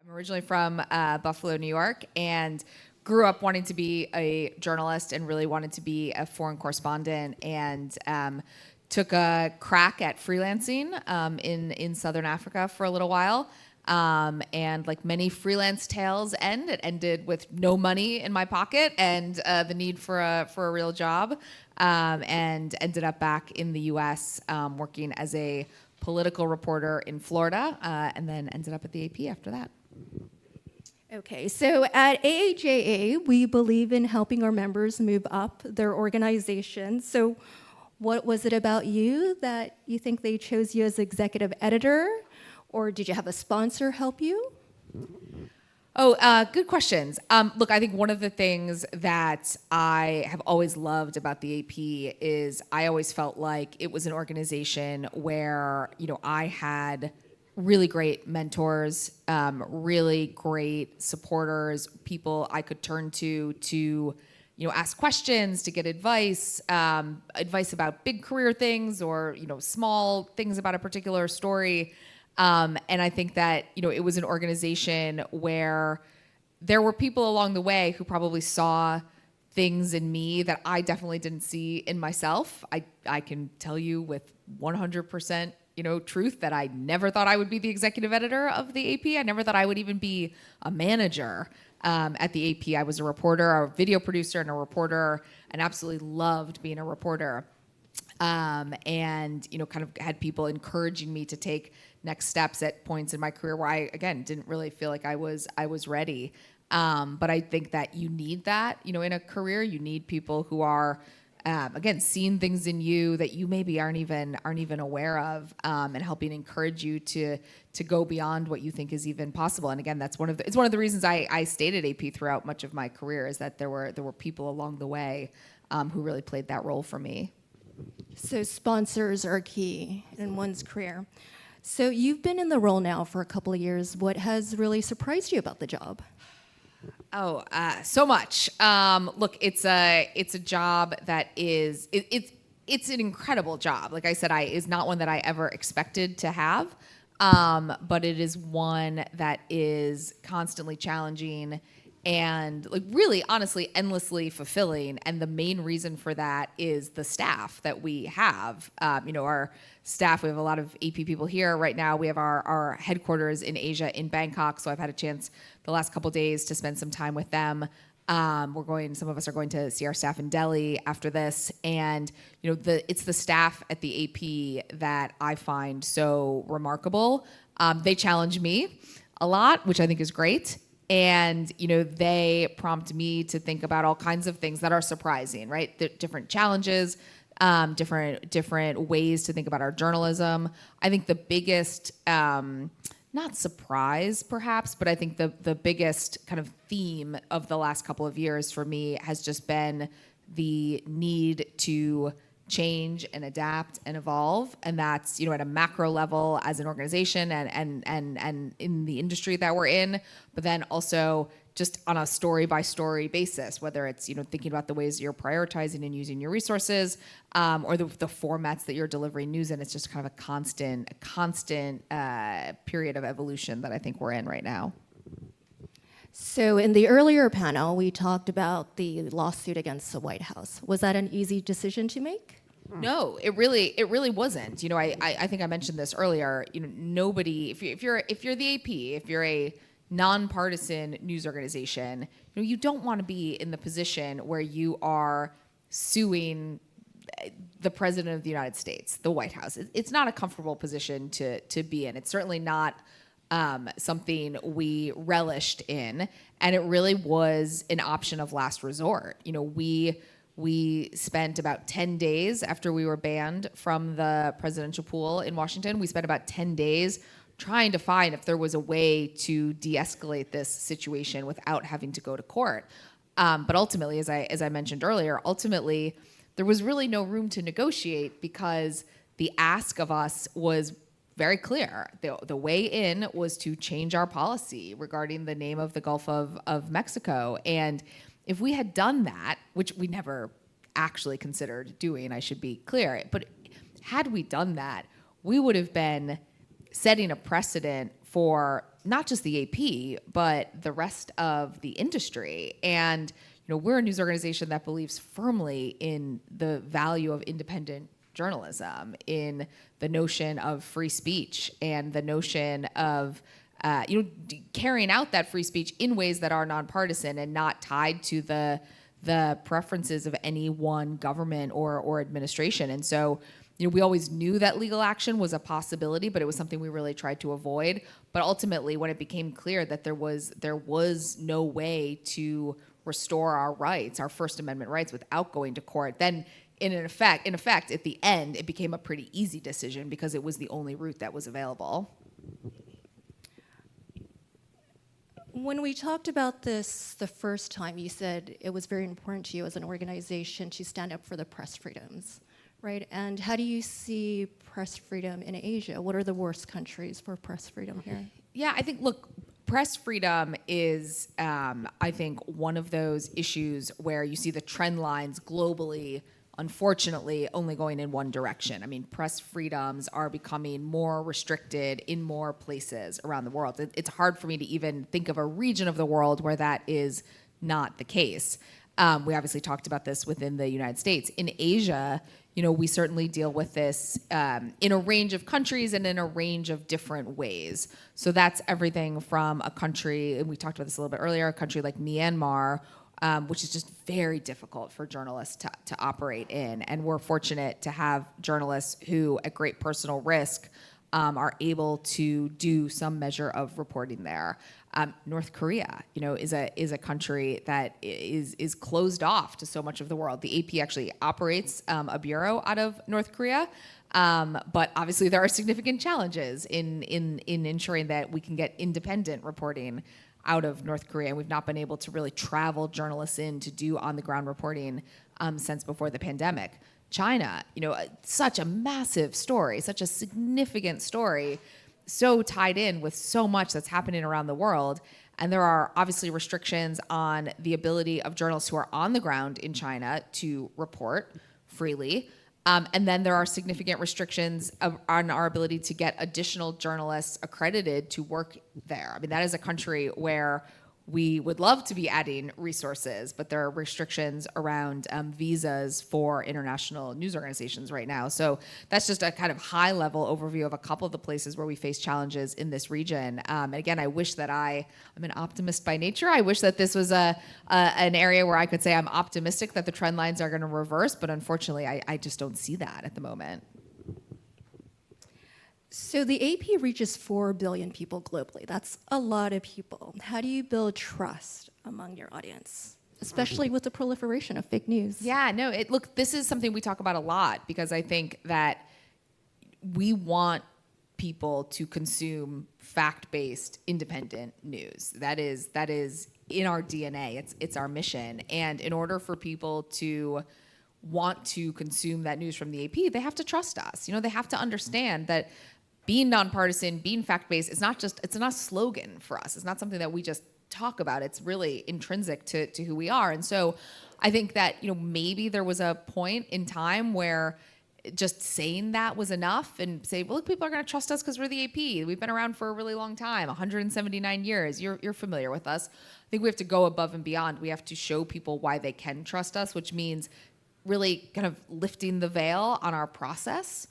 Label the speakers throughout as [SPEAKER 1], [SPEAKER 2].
[SPEAKER 1] I'm originally from Buffalo, New York, and grew up wanting to be a journalist and really wanted to be a foreign correspondent, and took a crack at freelancing in Southern Africa for a little while. And like many freelance tales it ended with no money in my pocket and the need for a real job, and ended up back in the U.S. Working as a political reporter in Florida, and then ended up at the AP after that.
[SPEAKER 2] Okay, so at AAJA, we believe in helping our members move up their organization. So what was it about you that you think they chose you as executive editor? Or did you have a sponsor help you?
[SPEAKER 1] Oh, good questions. Look, I think one of the things that I have always loved about the AP is I always felt like it was an organization where, I had really great mentors, really great supporters, people I could turn to ask questions, to get advice about big career things or, small things about a particular story. And I think that, it was an organization where there were people along the way who probably saw things in me that I definitely didn't see in myself. I can tell you with 100%, truth that I never thought I would be the executive editor of the AP. I never thought I would even be a manager at the AP. I was a reporter, a video producer and a reporter, and absolutely loved being a reporter. And kind of had people encouraging me to take next steps at points in my career where I, again, didn't really feel like I was ready. But I think that you need that, in a career. You need people who are, again, seeing things in you that you maybe aren't even aware of, and helping encourage you to go beyond what you think is even possible. And again, it's one of the reasons I stayed at AP throughout much of my career, is that there were people along the way who really played that role for me.
[SPEAKER 2] So sponsors are key in one's career. So you've been in the role now for a couple of years. What has really surprised you about the job?
[SPEAKER 1] Oh, so much. Look, it's a job that is it's an incredible job. Like I said, is not one that I ever expected to have, but it is one that is constantly challenging and like really, honestly, endlessly fulfilling. And the main reason for that is the staff that we have. Our staff, we have a lot of AP people here right now. We have our headquarters in Asia, in Bangkok. So I've had a chance the last couple of days to spend some time with them. Some of us are going to see our staff in Delhi after this. And, it's the staff at the AP that I find so remarkable. They challenge me a lot, which I think is great. And, they prompt me to think about all kinds of things that are surprising, right? The different challenges, different ways to think about our journalism. I think the biggest, not surprise perhaps, but I think the biggest kind of theme of the last couple of years for me has just been the need to change and adapt and evolve. And that's, at a macro level as an organization and in the industry that we're in, but then also just on a story by story basis, whether it's, thinking about the ways you're prioritizing and using your resources, or the formats that you're delivering news in. It's just kind of a constant period of evolution that I think we're in right now.
[SPEAKER 2] So in the earlier panel, we talked about the lawsuit against the White House. Was that an easy decision to make?
[SPEAKER 1] No, it really wasn't. I think I mentioned this earlier. Nobody, if you're the AP, if you're a nonpartisan news organization, you don't want to be in the position where you are suing the president of the United States, the White House. It's not a comfortable position to be in. It's certainly not something we relished in, and it really was an option of last resort. We spent about 10 days after we were banned from the presidential pool in Washington. We spent about 10 days trying to find if there was a way to de-escalate this situation without having to go to court. But ultimately, as I mentioned earlier, there was really no room to negotiate because the ask of us was very clear. The way in was to change our policy regarding the name of the Gulf of Mexico. And if we had done that, which we never actually considered doing, I should be clear, but had we done that, we would have been setting a precedent for not just the AP, but the rest of the industry. And we're a news organization that believes firmly in the value of independent journalism, in the notion of free speech, and the notion of carrying out that free speech in ways that are nonpartisan and not tied to the preferences of any one government or administration. And so, we always knew that legal action was a possibility, but it was something we really tried to avoid. But ultimately, when it became clear that there was no way to restore our rights, our First Amendment rights, without going to court, then in effect, at the end, it became a pretty easy decision because it was the only route that was available.
[SPEAKER 2] When we talked about this the first time, you said it was very important to you as an organization to stand up for the press freedoms, right? And how do you see press freedom in Asia? What are the worst countries for press freedom here?
[SPEAKER 1] Yeah, I think, look, press freedom is, I think, one of those issues where you see the trend lines globally, unfortunately, only going in one direction. I mean, press freedoms are becoming more restricted in more places around the world. It's hard for me to even think of a region of the world where that is not the case. We obviously talked about this within the United States. In Asia, we certainly deal with this in a range of countries and in a range of different ways. So that's everything from a country, and we talked about this a little bit earlier, a country like Myanmar, which is just very difficult for journalists to operate in. And we're fortunate to have journalists who, at great personal risk, are able to do some measure of reporting there. North Korea, is a country that is closed off to so much of the world. The AP actually operates a bureau out of North Korea, but obviously there are significant challenges in ensuring that we can get independent reporting out of North Korea. We've not been able to really travel journalists in to do on-the-ground reporting since before the pandemic. China, such a massive story, such a significant story, so tied in with so much that's happening around the world. And there are obviously restrictions on the ability of journalists who are on the ground in China to report freely. And then there are significant restrictions on our ability to get additional journalists accredited to work there. I mean, that is a country where we would love to be adding resources, but there are restrictions around visas for international news organizations right now. So that's just a kind of high-level overview of a couple of the places where we face challenges in this region. And again, I wish that I'm an optimist by nature. I wish that this was an area where I could say I'm optimistic that the trend lines are going to reverse, but unfortunately, I just don't see that at the moment.
[SPEAKER 2] So the AP reaches 4 billion people globally. That's a lot of people. How do you build trust among your audience, especially with the proliferation of fake news?
[SPEAKER 1] Yeah, no, look, this is something we talk about a lot because I think that we want people to consume fact-based, independent news. That is in our DNA. It's our mission. And in order for people to want to consume that news from the AP, they have to trust us. They have to understand that being nonpartisan, being fact-based, it's not a slogan for us. It's not something that we just talk about. It's really intrinsic to who we are. And so I think that, maybe there was a point in time where just saying that was enough and say, well, look, people are going to trust us because we're the AP. We've been around for a really long time, 179 years. You're familiar with us. I think we have to go above and beyond. We have to show people why they can trust us, which means really kind of lifting the veil on our process,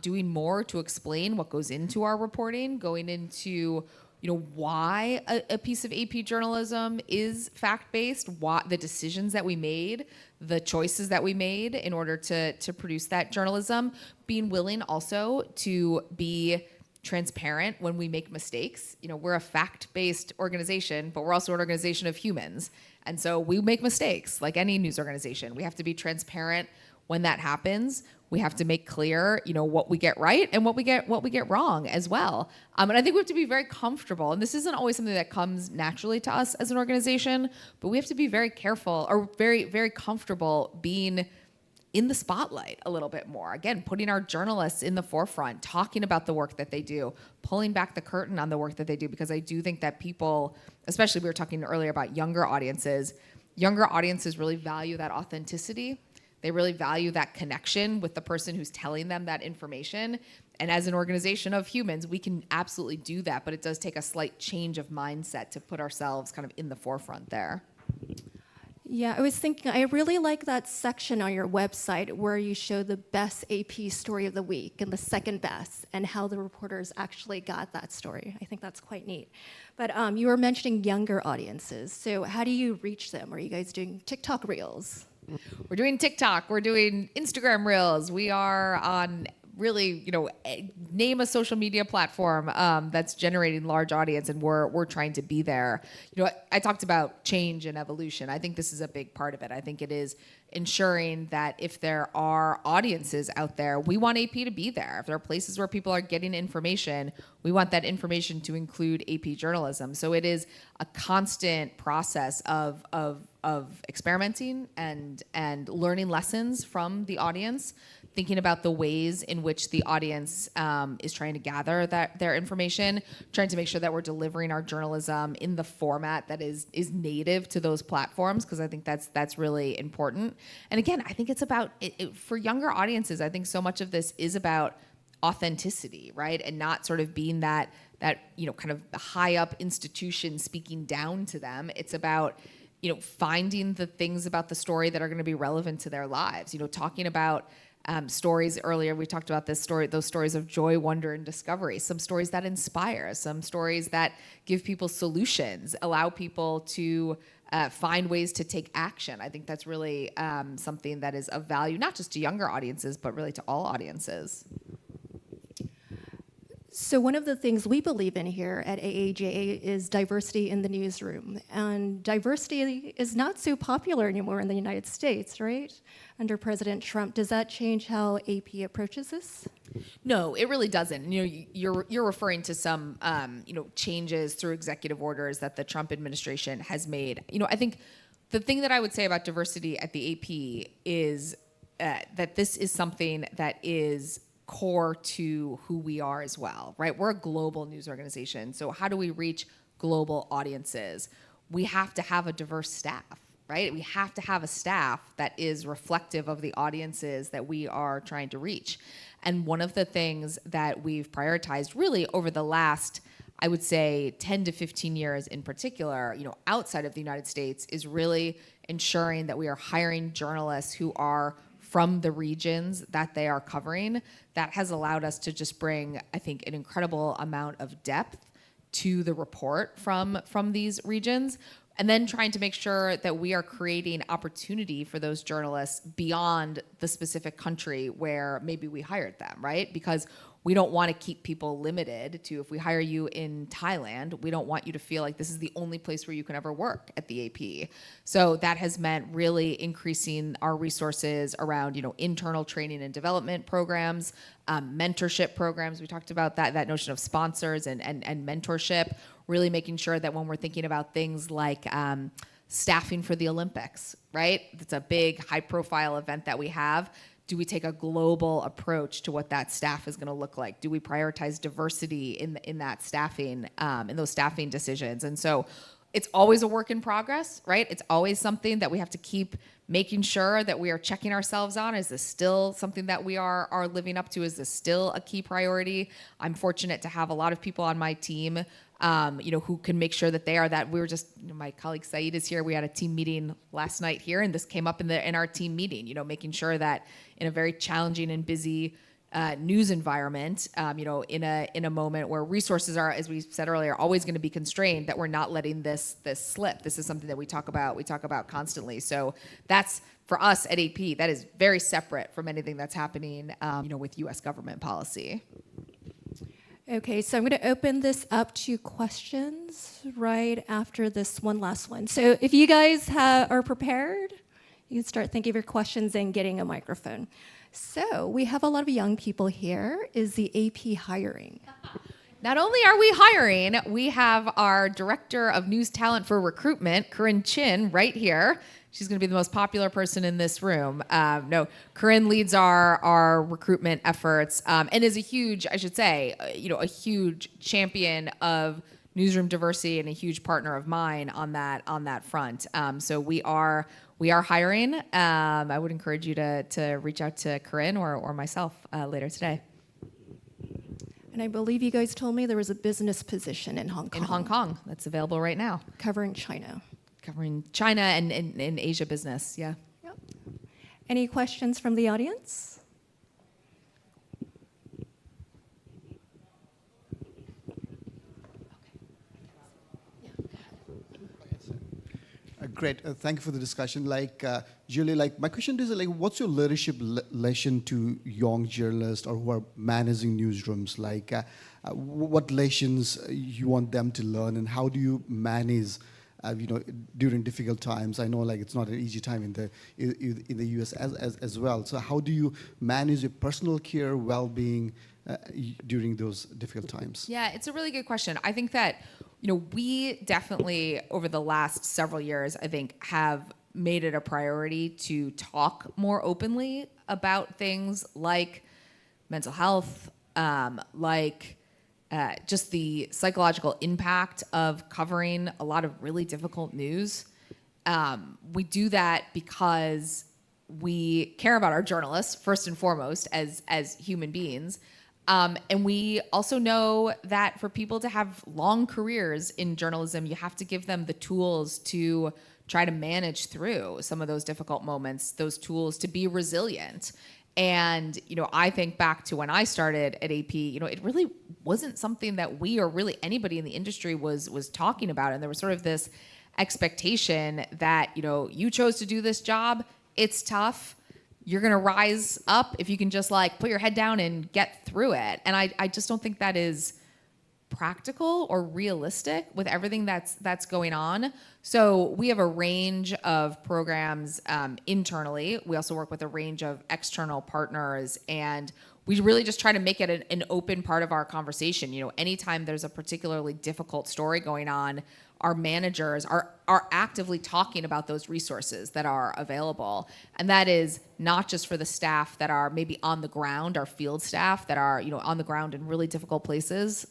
[SPEAKER 1] doing more to explain what goes into our reporting, going into why a piece of AP journalism is fact-based, why the decisions that we made, the choices that we made in order to produce that journalism, being willing also to be transparent when we make mistakes. We're a fact-based organization, but we're also an organization of humans. And so we make mistakes like any news organization. We have to be transparent when that happens. We have to make clear, what we get right and what we get wrong as well. And I think we have to be very comfortable. And this isn't always something that comes naturally to us as an organization, but we have to be very careful or very, very comfortable being in the spotlight a little bit more. Again, putting our journalists in the forefront, talking about the work that they do, pulling back the curtain on the work that they do, because I do think that people, especially we were talking earlier about younger audiences really value that authenticity. They really value that connection with the person who's telling them that information. And as an organization of humans, we can absolutely do that, but it does take a slight change of mindset to put ourselves kind of in the forefront there.
[SPEAKER 2] Yeah, I was thinking, I really like that section on your website where you show the best AP story of the week and the second best, and how the reporters actually got that story. I think that's quite neat. But you were mentioning younger audiences. So how do you reach them? Are you guys doing TikTok Reels?
[SPEAKER 1] We're doing TikTok. We're doing Instagram Reels. We are on really, name a social media platform that's generating large audience, and we're trying to be there. I talked about change and evolution. I think this is a big part of it. I think it is ensuring that if there are audiences out there, we want AP to be there. If there are places where people are getting information, we want that information to include AP journalism. So it is a constant process of experimenting and learning lessons from the audience, thinking about the ways in which the audience is trying to gather their information, trying to make sure that we're delivering our journalism in the format that is native to those platforms, because I think that's really important. And again, I think it's about, for younger audiences, I think so much of this is about authenticity, right? And not sort of being that kind of high up institution speaking down to them. It's about finding the things about the story that are going to be relevant to their lives. Talking about stories earlier, we talked about those stories of joy, wonder, and discovery. Some stories that inspire, some stories that give people solutions, allow people to find ways to take action. I think that's really something that is of value, not just to younger audiences, but really to all audiences.
[SPEAKER 2] So one of the things we believe in here at AAJA is diversity in the newsroom. And diversity is not so popular anymore in the United States, right? Under President Trump. Does that change how AP approaches this?
[SPEAKER 1] No, it really doesn't. You're referring to some changes through executive orders that the Trump administration has made. I think the thing that I would say about diversity at the AP is that this is something that is core to who we are as well, right? We're a global news organization. So how do we reach global audiences? We have to have a diverse staff, right? We have to have a staff that is reflective of the audiences that we are trying to reach. And one of the things that we've prioritized really over the last, I would say 10 to 15 years in particular, outside of the United States, is really ensuring that we are hiring journalists who are from the regions that they are covering. That has allowed us to just bring, I think, an incredible amount of depth to the report from these regions, and then trying to make sure that we are creating opportunity for those journalists beyond the specific country where maybe we hired them, right? Because we don't want to keep people limited to, if we hire you in Thailand, we don't want you to feel like this is the only place where you can ever work at the AP. So that has meant really increasing our resources around, internal training and development programs, mentorship programs. We talked about that notion of sponsors and mentorship, really making sure that when we're thinking about things like staffing for the Olympics, right? It's a big high profile event that we have. Do we take a global approach to what that staff is going to look like? Do we prioritize diversity in that staffing, in those staffing decisions? And so it's always a work in progress, right? It's always something that we have to keep making sure that we are checking ourselves on. Is this still something that we are living up to? Is this still a key priority? I'm fortunate to have a lot of people on my team who can make sure that they are that. We were just, my colleague Saeed is here. We had a team meeting last night here, and this came up in our team meeting, making sure that in a very challenging and busy news environment, in a moment where resources are, as we said earlier, always going to be constrained, that we're not letting this slip. This is something that we talk about constantly. So that's, for us at AP, that is very separate from anything that's happening, with U.S. government policy.
[SPEAKER 2] Okay, so I'm going to open this up to questions right after this one last one. So if you guys are prepared, you can start thinking of your questions and getting a microphone. So we have a lot of young people here. Is the AP hiring?
[SPEAKER 1] Not only are we hiring, we have our Director of News Talent for Recruitment, Corinne Chin, right here. She's going to be the most popular person in this room. Corinne leads our recruitment efforts and is a huge champion of newsroom diversity and a huge partner of mine on that front. So we are we are hiring. I would encourage you to reach out to Corinne or myself later today.
[SPEAKER 2] And I believe you guys told me there was a business position in Hong Kong.
[SPEAKER 1] In Hong Kong, that's available right now.
[SPEAKER 2] Covering China.
[SPEAKER 1] Covering China and Asia business, yeah.
[SPEAKER 2] Yep. Any questions from the audience?
[SPEAKER 3] Great. Thank you for the discussion. Julie, my question is, what's your leadership lesson to young journalists or who are managing newsrooms? What lessons you want them to learn, and how do you manage, during difficult times? I know, it's not an easy time in the U.S. as well. So how do you manage your personal care, well-being during those difficult times?
[SPEAKER 1] Yeah, it's a really good question. I think that, we definitely, over the last several years, I think, have made it a priority to talk more openly about things like mental health, just the psychological impact of covering a lot of really difficult news. We do that because we care about our journalists, first and foremost, as human beings. And we also know that for people to have long careers in journalism, you have to give them the tools to try to manage through some of those difficult moments, those tools to be resilient. And, I think back to when I started at AP, it really wasn't something that we or really anybody in the industry was talking about. And there was sort of this expectation that, you chose to do this job, it's tough. You're going to rise up if you can just put your head down and get through it. And I just don't think that is practical or realistic with everything that's going on. So we have a range of programs internally. We also work with a range of external partners, and we really just try to make it an open part of our conversation. Anytime there's a particularly difficult story going on, our managers are actively talking about those resources that are available. And that is not just for the staff that are maybe on the ground, our field staff that are, on the ground in really difficult places.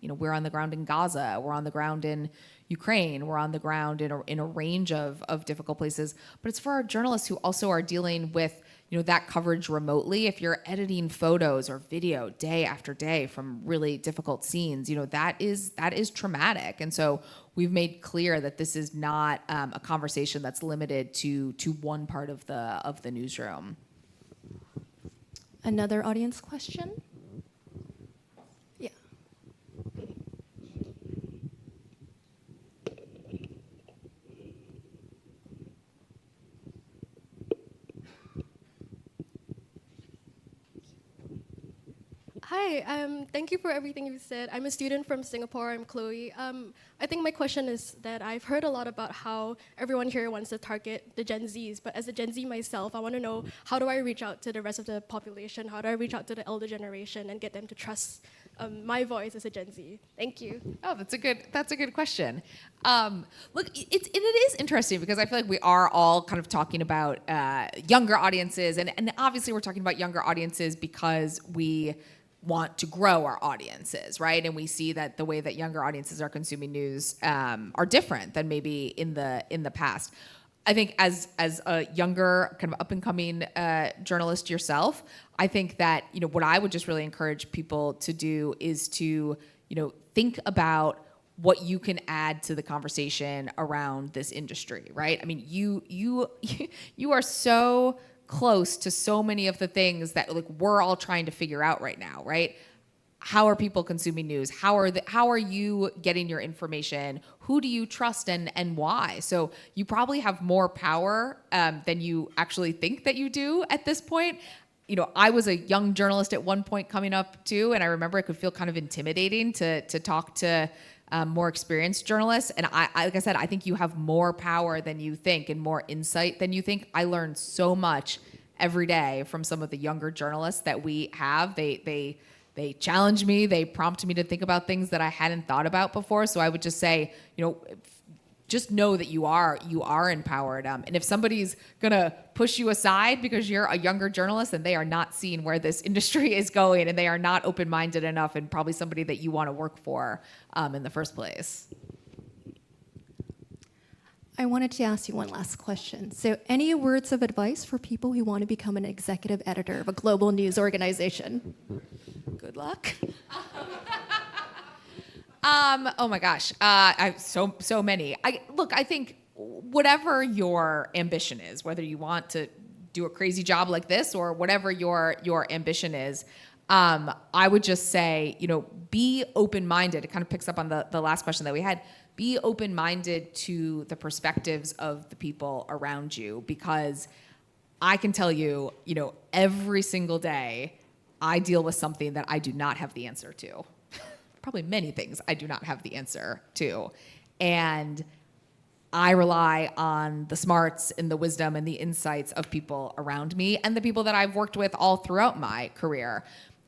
[SPEAKER 1] We're on the ground in Gaza, we're on the ground in Ukraine, we're on the ground in a range of difficult places. But it's for our journalists who also are dealing with that coverage remotely. If you're editing photos or video day after day from really difficult scenes, that is traumatic. And so we've made clear that this is not a conversation that's limited to one part of the newsroom.
[SPEAKER 2] Another audience question? Yeah.
[SPEAKER 4] Hi, thank you for everything you said. I'm a student from Singapore. I'm Chloe. I think my question is that I've heard a lot about how everyone here wants to target the Gen Zs, but as a Gen Z myself, I want to know, how do I reach out to the rest of the population? How do I reach out to the elder generation and get them to trust my voice as a Gen Z? Thank you.
[SPEAKER 1] Oh, that's a good question. Look, it is interesting because I feel like we are all kind of talking about younger audiences, and obviously we're talking about younger audiences because we want to grow our audiences, right? And we see that the way that younger audiences are consuming news are different than maybe in the past. I think as a younger kind of up and coming journalist yourself, I think that what I would just really encourage people to do is to think about what you can add to the conversation around this industry, right? I mean, you are so close to so many of the things that we're all trying to figure out right now, right? How are people consuming news? How are you getting your information? Who do you trust and why? So you probably have more power than you actually think that you do at this point. I was a young journalist at one point coming up too, and I remember it could feel kind of intimidating to talk to more experienced journalists. And I like I said, I think you have more power than you think and more insight than you think. I learned so much every day from some of the younger journalists that we have. They challenge me. They prompt me to think about things that I hadn't thought about before. So I would just say, just know that you are empowered. And if somebody's gonna push you aside because you're a younger journalist and they are not seeing where this industry is going and they are not open-minded enough and probably somebody that you want to work for in the first place.
[SPEAKER 2] I wanted to ask you one last question. So, any words of advice for people who want to become an executive editor of a global news organization?
[SPEAKER 1] Good luck. Oh my gosh, I so many. I think whatever your ambition is, whether you want to do a crazy job like this or whatever your ambition is, I would just say, be open-minded. It kind of picks up on the last question that we had. Be open-minded to the perspectives of the people around you, because I can tell you, every single day I deal with something that I do not have the answer to. Probably many things I do not have the answer to. And I rely on the smarts and the wisdom and the insights of people around me and the people that I've worked with all throughout my career.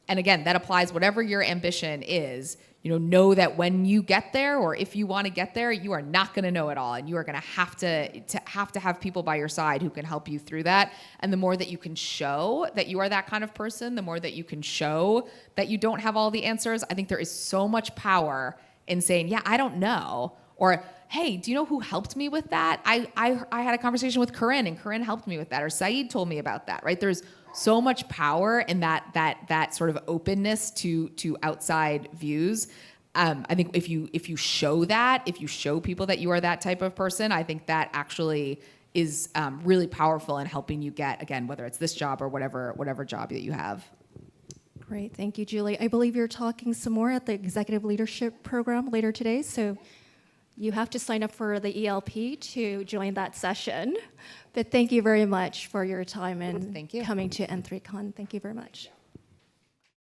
[SPEAKER 1] And again, that applies whatever your ambition is. Know that when you get there, or if you want to get there, you are not going to know it all, and you are going to have people by your side who can help you through that. And the more that you can show that you are that kind of person, the more that you can show that you don't have all the answers. I think there is so much power in saying, yeah, I don't know, or hey, do you know who helped me with that? I had a conversation with Corinne, and Corinne helped me with that, or Saeed told me about that, right? There's so much power in that sort of openness to outside views. I think if you show that, if you show people that you are that type of person, I think that actually is really powerful in helping you get, again, whether it's this job or whatever job that you have.
[SPEAKER 2] Great, thank you, Julie. I believe you're talking some more at the Executive Leadership Program later today, so you have to sign up for the ELP to join that session. But thank you very much for your time and
[SPEAKER 1] Thank you.
[SPEAKER 2] coming to N3Con. Thank you very much.